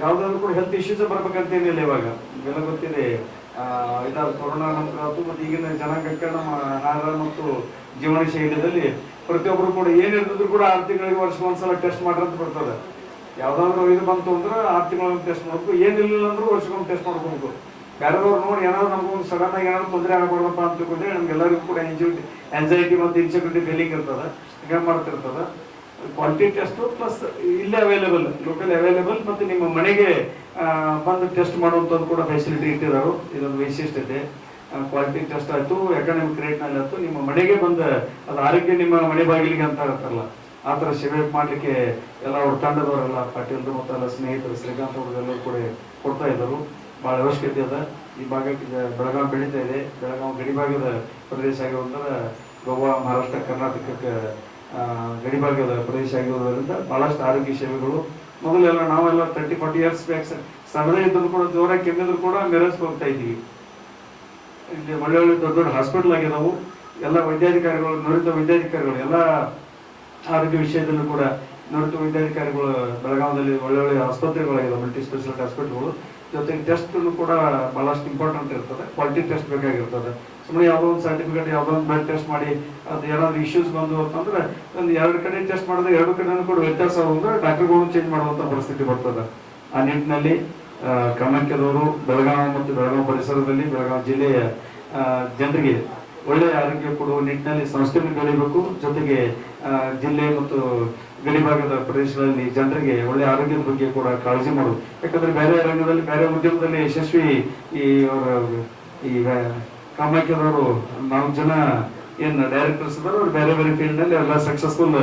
ಯಾವ್ದಾದ್ರು ಕೂಡ health issues ಬರ್ಬೇಕಂತೇನಿಲ್ಲ. ಇವಾಗ ಎಲ್ಲ ಗೊತ್ತಿದೆ, ಇದಾದ ಕೊರೋನಾ ನಂತರ ಮತ್ತು ಈಗಿನ ಜನಾಂಗಕ್ಕೆ ನಮ್ಮ ಆಹಾರ ಮತ್ತು ಜೀವನ ಶೈಲಿಯಲ್ಲಿ ಪ್ರತಿಯೊಬ್ಬರು ಕೂಡ ಏನಿರ್ತಿದ್ರು ಕೂಡ 6 ತಿಂಗಳಿಗೆ ವರ್ಷಕ್ಕೆ ಒಂದ್ಸಲ ಟೆಸ್ಟ್ ಮಾಡ್ರಂತ ಬರ್ತದೆ. ಯಾವ್ದಾದ್ರು ಇದು ಬಂತು ಅಂದ್ರೆ 6 ತಿಂಗಳಿಗೆ ಟೆಸ್ಟ್ ಮಾಡ್ಬೇಕು, ಏನಿಲ್ಲ ಅಂದ್ರೂ ವರ್ಷಕ್ಕೊಮ್ಮೆ ಟೆಸ್ಟ್ ಮಾಡ್ಕೋಬೇಕು. ಬೇರೆದವ್ರು ನೋಡಿ ಏನಾದ್ರು ನಮ್ಗೊಂದು ಸಡನ್ ಆಗಿ ಏನಾದ್ರು ತೊಂದರೆ ಆಗಬಾರ್ದಪ್ಪ ಅಂತ ತಿಳ್ಕೊಂಡ್ರೆ ನಮ್ಗೆಲ್ಲರಿಗೂ ಕೂಡ ಆಂಗ್ಸೈಟಿ ಮತ್ತು ಇನ್ಸೆಕ್ಯೂರಿಟಿ ಫೀಲಿಂಗ್ ಇರ್ತದೆ, ಹಿಂಗೆ ಮಾಡ್ತಿರ್ತದೆ. ಕ್ವಾಲಿಟಿ ಟೆಸ್ಟು ಪ್ಲಸ್ ಇಲ್ಲೇ ಅವೈಲೇಬಲ್, ಲೋಕಲ್ ಅವೈಲೇಬಲ್, ಮತ್ತು ನಿಮ್ಮ ಮನೆಗೆ ಬಂದು ಟೆಸ್ಟ್ ಮಾಡುವಂಥದ್ದು ಕೂಡ ಫೆಸಿಲಿಟಿ ಇಟ್ಟಿದ್ದಾರೆ. ಇದೊಂದು ವೈಶಿಷ್ಟ್ಯತೆ. ಕ್ವಾಲಿಟಿ ಟೆಸ್ಟ್ ಆಯಿತು, ಎಕನಾಮಿಕ್ ರೇಟ್ನಲ್ಲಿ ಆಯಿತು, ನಿಮ್ಮ ಮನೆಗೆ ಬಂದು ಅದು ಆರೋಗ್ಯ ನಿಮ್ಮ ಮನೆ ಬಾಗಿಲಿಗೆ ಅಂತ ಇರುತ್ತಲ್ಲ, ಆ ಥರ ಸೇವೆ ಮಾಡಲಿಕ್ಕೆ ಎಲ್ಲ ಅವ್ರ ತಂಡದವರೆಲ್ಲ ಪಾಟೀಲ್ರು ಮತ್ತು ಎಲ್ಲ ಸ್ನೇಹಿತರು ಶ್ರೀಕಾಂತ್ ಅವ್ರದ್ದೆಲ್ಲರೂ ಕೂಡ ಕೊಡ್ತಾ ಇದ್ದರು. ಭಾಳ ಅವಶ್ಯಕತೆ ಅದ. ಈ ಭಾಗಕ್ಕೆ ಬೆಳಗಾವಿ ಬೆಳೀತಾ ಇದೆ. ಬೆಳಗಾವಿ ಗಡಿಭಾಗದ ಪ್ರದೇಶ ಆಗಿರೋದ್ರೆ ಗೋವಾ, ಮಹಾರಾಷ್ಟ್ರ, ಕರ್ನಾಟಕಕ್ಕೆ ಗಡಿಭಾಗದ ಪ್ರದೇಶ ಆಗಿರೋದ್ರಿಂದ ಭಾಳಷ್ಟು ಆರೋಗ್ಯ ಸೇವೆಗಳು ಮೊದಲೆಲ್ಲ ನಾವೆಲ್ಲ 30-40 ಇಯರ್ಸ್ ಬ್ಯಾಕ್ ಸಣ್ಣದೇ ಇದ್ದರೂ ಕೂಡ ಜೋರಾಗಿ ಕೆಮ್ಮಿದ್ರು ಕೂಡ ಮೆರೆಸ್ಕೊಂಡು ಹೋಗ್ತಾ ಇದ್ದೀವಿ. ಇಲ್ಲಿ ಒಳ್ಳೆ ಒಳ್ಳೆ ದೊಡ್ಡ ದೊಡ್ಡ ಹಾಸ್ಪಿಟಲ್ ಆಗಿದಾವು. ಎಲ್ಲ ವೈದ್ಯಾಧಿಕಾರಿಗಳು, ನುರಿತ ವೈದ್ಯಾಧಿಕಾರಿಗಳು, ಎಲ್ಲ ಆರೋಗ್ಯ ವಿಷಯದಲ್ಲೂ ಕೂಡ ನುರಿತ ವೈದ್ಯಾಧಿಕಾರಿಗಳು ಬೆಳಗಾವದಲ್ಲಿ ಒಳ್ಳೊಳ್ಳೆ ಆಸ್ಪತ್ರೆಗಳಾಗಿದ್ದಾವೆ, ಮಲ್ಟಿ ಸ್ಪೆಷಾಲಿಟಿ ಹಾಸ್ಪಿಟಲ್ಗಳು. ಜೊತೆಗೆ ಟೆಸ್ಟ್ ಕೂಡ ಬಹಳಷ್ಟು ಇಂಪಾರ್ಟೆಂಟ್ ಇರ್ತದೆ. ಕ್ವಾಲಿಟಿ ಟೆಸ್ಟ್ ಬೇಕಾಗಿರ್ತದೆ. ಸುಮ್ಮನೆ ಯಾವುದೋ ಒಂದು ಸರ್ಟಿಫಿಕೇಟ್, ಯಾವುದೋ ಒಂದು ಬ್ಲಡ್ ಟೆಸ್ಟ್ ಮಾಡಿ ಅದು ಏನಾದ್ರು ಇಶ್ಯೂಸ್ ಬಂದು ಅಂತಂದ್ರೆ ಒಂದು 2 ಕಡೆ ಟೆಸ್ಟ್ ಮಾಡಿದ್ರೆ 2 ಕಡೆನೂ ಕೂಡ ವ್ಯತ್ಯಾಸ ಅಂದ್ರೆ ಡಾಕ್ಟರ್ಗಳು ಚೇಂಜ್ ಮಾಡುವಂಥ ಪರಿಸ್ಥಿತಿ ಬರ್ತದೆ. ಆ ನಿಟ್ಟಿನಲ್ಲಿ ಕ್ರಮಕ್ಕೆದವರು ಬೆಳಗಾವಿ ಮತ್ತು ಬೆಳಗಾವಿ ಪರಿಸರದಲ್ಲಿ ಬೆಳಗಾವಿ ಜಿಲ್ಲೆಯ ಜನರಿಗೆ ಒಳ್ಳೆಯ ಆರೋಗ್ಯ ಕೊಡುವ ನಿಟ್ಟಿನಲ್ಲಿ ಸಂಸ್ಥೆಯನ್ನು ಬೆಳಿಬೇಕು. ಜೊತೆಗೆ ಜಿಲ್ಲೆ ಮತ್ತು ಗಡಿಭಾಗದ ಪ್ರದೇಶಗಳಲ್ಲಿ ಜನರಿಗೆ ಒಳ್ಳೆಯ ಆರೋಗ್ಯದ ಬಗ್ಗೆ ಕೂಡ ಕಾಳಜಿ ಮಾಡೋದು. ಯಾಕಂದ್ರೆ ಬೇರೆ ರಂಗದಲ್ಲಿ, ಬೇರೆ ಉದ್ಯಮದಲ್ಲಿ ಯಶಸ್ವಿ ಈ ಕಾಮಾಖ್ಯದವರು 4 ಜನ ಏನು ಡೈರೆಕ್ಟರ್ಸ್ ಇದಾರೆ, ಅವ್ರು ಬೇರೆ ಬೇರೆ ಫೀಲ್ಡ್ನಲ್ಲಿ ಎಲ್ಲ ಸಕ್ಸಸ್ಫುಲ್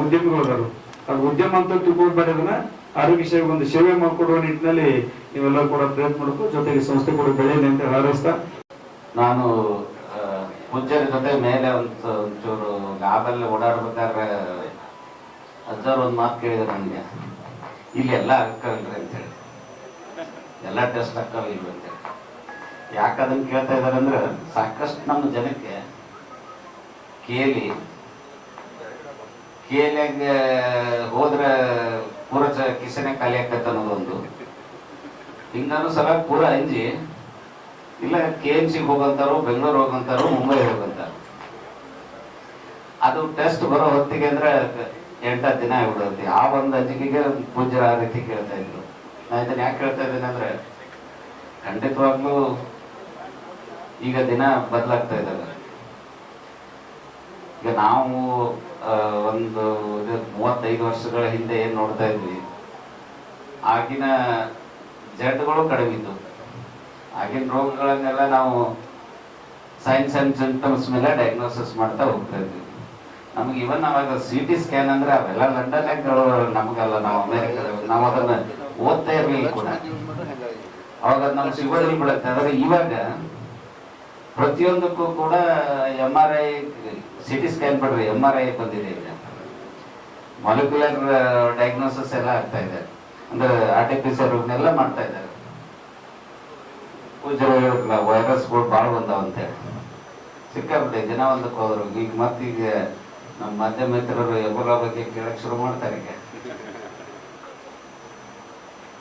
ಉದ್ಯಮಿಗಳು ಅದಾರು. ಅದು ಉದ್ಯಮ ಅಂತ ತಿಳ್ಕೊಳ್ಬೇಡದನ್ನ ಆರೋಗ್ಯ ಸೇವೆ ಒಂದು ಸೇವೆ ಮಾಡಿಕೊಡುವ ನಿಟ್ಟಿನಲ್ಲಿ ನೀವೆಲ್ಲ ಕೂಡ ಪ್ರಯತ್ನ ಮಾಡಬೇಕು. ಜೊತೆಗೆ ಸಂಸ್ಥೆ ಕೂಡ ಬೆಳೆಯಲಿ ಅಂತ ಹಾರೈಸ್ತಾ, ನಾನು ಪೂಜ್ಯರ ಜೊತೆ ಮೇಲೆ ಒಂಚೂರು ಗಾಬಲ್ಲಿ ಓಡಾಡ್ಬೇಕಾದ್ರೆ ಅಜ್ಜವ್ರು ಒಂದು ಮಾತು ಕೇಳಿದ್ರು ನನಗೆ, ಇಲ್ಲಿ ಎಲ್ಲ ಅಕ್ಕಲ್ರಿ ಅಂತೇಳಿ, ಎಲ್ಲ ಟೆಸ್ಟ್ ಅಕ್ಕವಿಲ್ರಿ ಅಂತೇಳಿ. ಯಾಕದನ್ನು ಕೇಳ್ತಾ ಇದ್ದಾರೆ ಅಂದ್ರೆ, ಸಾಕಷ್ಟು ನಮ್ಮ ಜನಕ್ಕೆ ಕೇಲಿಯಾಗ ಹೋದ್ರೆ ಪೂರ ಕಿಸನೆ ಖಾಲಿ ಆಕೈತೆ ಅನ್ನೋದೊಂದು, ಹಿಂಗಾನು ಸಲ ಪೂರ ಅಂಜಿ ಇಲ್ಲ KMCಗೆ ಹೋಗಂತಾರೋ, ಬೆಂಗಳೂರು ಹೋಗಂತಾರೋ, ಮುಂಬೈ ಹೋಗಂತಾರೋ. ಅದು ಟೆಸ್ಟ್ ಬರೋ ಹೊತ್ತಿಗೆ ಅಂದ್ರೆ 8 ದಿನ ಆಗ್ಬಿಡುತ್ತೆ. ಆ ಒಂದು ಅಂಜಿಕೆಗೆ ಪೂಜ್ಯರ ಆ ರೀತಿ ಕೇಳ್ತಾ ಇದ್ರು. ನಾನು ಇದನ್ನ ಯಾಕೆ ಕೇಳ್ತಾ ಇದ್ದೀನಿ ಅಂದ್ರೆ, ಖಂಡಿತವಾಗ್ಲೂ ಈಗ ದಿನ ಬದಲಾಗ್ತಾ ಇದ್ದಾವೆ. ಈಗ ನಾವು ಒಂದು 35 ವರ್ಷಗಳ ಹಿಂದೆ ಏನ್ ನೋಡ್ತಾ ಇದ್ವಿ, ಆಗಿನ ಜಡ್ಗಳು ಕಡಿಮೆ ಇದ್ದು, ಆಗಿನ ರೋಗಗಳನ್ನೆಲ್ಲ ನಾವು ಸೈನ್ಸ್ ಅಂಡ್ ಸಿಂಪ್ಟಮ್ಸ್ ಮೇಲೆ ಡಯಾಗ್ನೋಸಿಸ್ ಮಾಡ್ತಾ ಹೋಗ್ತಾ ಇದ್ವಿ. ನಮ್ಗೆ ಇವನ್ ಅವಾಗ CT ಸ್ಕ್ಯಾನ್ ಅಂದ್ರೆ ಅವೆಲ್ಲ ಲಂಡನ್ ನಮಗಲ್ಲ, ನಾವು ಅಮೆರಿಕದ, ನಾವು ಅದನ್ನ ಓದ್ತಾ ಇರ್ಲಿಲ್ಲ ಕೂಡ. ಅವಾಗ ನಮ್ಗೆ ಸಿಗೋದಿಲ್ಲ ಬಿಡುತ್ತೆ. ಆದ್ರೆ ಇವಾಗ ಪ್ರತಿಯೊಂದಕ್ಕೂ ಕೂಡ MRI, CT ಸ್ಕ್ಯಾನ್ ಬಿಡ್ರಿ, MRI ಬಂದಿದೆ. ಈಗ ಮಾಲಿಕ್ಯುಲರ್ ಡಯಾಗ್ನೋಸಿಸ್ ಎಲ್ಲ ಆಗ್ತಾ ಇದೆ. ಅಂದ್ರೆ ಆರ್ಟಿಫಿಷಿಯಲ್ ಎಲ್ಲ ಮಾಡ್ತಾ ಇದ್ದಾರೆ. ವೈರಸ್ಗಳು ಭಾಳ ಬಂದಾವಂತೇಳಿ ಸಿಕ್ಕಾಬಿಟ್ಟೆ ಜನ ಒಂದಕ್ಕೆ ಹೋದ್ರು. ಈಗ ಮತ್ತೀಗ ನಮ್ಮ ಮಾಧ್ಯಮ ಮಿತ್ರರು ಎಬೋಲಾ ಬಗ್ಗೆ ಕೇಳಕ್ ಶುರು ಮಾಡ್ತಾರೆ. ಈಗ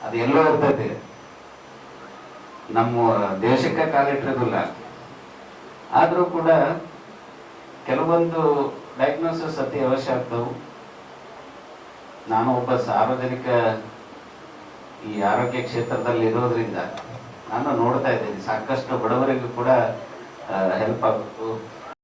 ಅದು ಎಲ್ಲೋ ಇರ್ತೈತಿ, ನಮ್ಮ ದೇಶಕ್ಕೆ ಕಾಲಿಟ್ಟಿರೋದಿಲ್ಲ. ಆದ್ರೂ ಕೂಡ ಕೆಲವೊಂದು ಡಯಾಗ್ನೋಸಿಸ್ ಅತಿ ಅವಶ್ಯ ಆಗ್ತವು. ನಾನು ಒಬ್ಬ ಸಾರ್ವಜನಿಕ ಈ ಆರೋಗ್ಯ ಕ್ಷೇತ್ರದಲ್ಲಿ ಇರೋದ್ರಿಂದ ನಾನು ನೋಡ್ತಾ ಇದ್ದೀನಿ, ಸಾಕಷ್ಟು ಬಡವರಿಗೂ ಕೂಡ ಹೆಲ್ಪ್ ಆಗಬೇಕು.